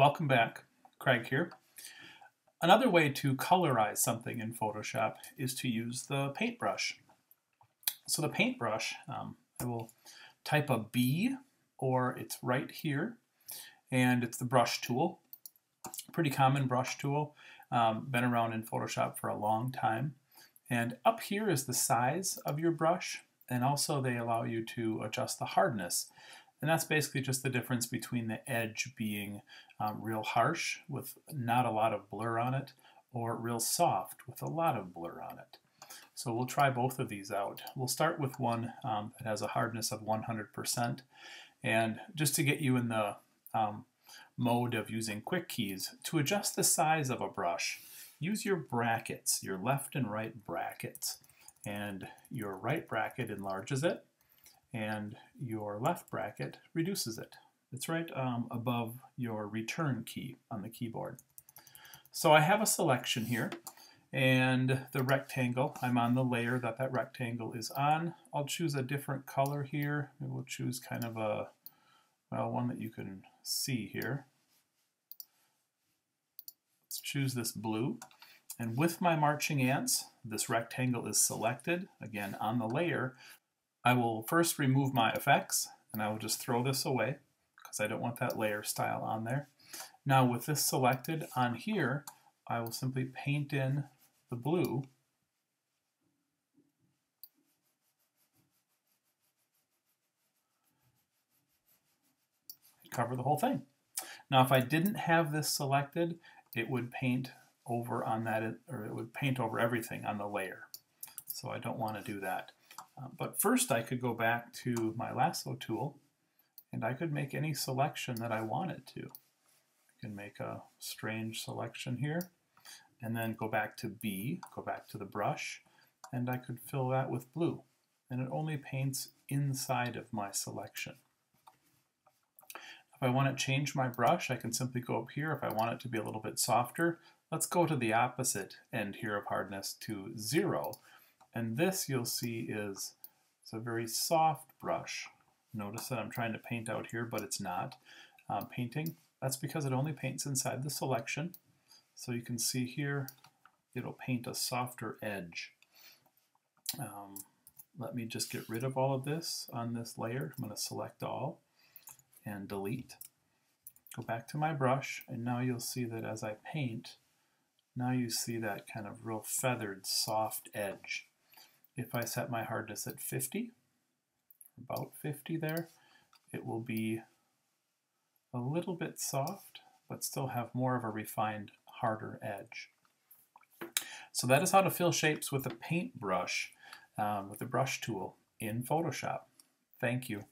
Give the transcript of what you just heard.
Welcome back, Craig here. Another way to colorize something in Photoshop is to use the paintbrush. So the paintbrush, I will type a B, or it's right here, and it's the brush tool. Pretty common brush tool, been around in Photoshop for a long time. And up here is the size of your brush, and also they allow you to adjust the hardness. And that's basically just the difference between the edge being real harsh with not a lot of blur on it, or real soft with a lot of blur on it. So we'll try both of these out. We'll start with one that has a hardness of 100%. And just to get you in the mode of using quick keys, to adjust the size of a brush, use your brackets, your left and right brackets. And your right bracket enlarges it, and your left bracket reduces it. It's right above your return key on the keyboard. So I have a selection here, and the rectangle, I'm on the layer that rectangle is on. I'll choose a different color here. Maybe we'll choose kind of a, well, one that you can see here. Let's choose this blue. And with my marching ants, this rectangle is selected, again on the layer. I will first remove my effects, and I will just throw this away because I don't want that layer style on there. Now with this selected on here, I will simply paint in the blue. Cover the whole thing. Now if I didn't have this selected, it would paint over on that, or it would paint over everything on the layer. So I don't want to do that. But first I could go back to my lasso tool, and I could make any selection that I wanted to. I can make a strange selection here, and then go back to B, go back to the brush, and I could fill that with blue. And it only paints inside of my selection. If I want to change my brush, I can simply go up here. If I want it to be a little bit softer, let's go to the opposite end here of hardness to 0. And this, you'll see, is a very soft brush. Notice that I'm trying to paint out here, but it's not painting. That's because it only paints inside the selection. So you can see here, it'll paint a softer edge. Let me just get rid of all of this on this layer. I'm going to select all and delete. Go back to my brush, and now you'll see that as I paint, now you see that kind of real feathered, soft edge. If I set my hardness at 50, about 50 there, it will be a little bit soft, but still have more of a refined, harder edge. So that is how to fill shapes with a paintbrush, with the brush tool in Photoshop. Thank you.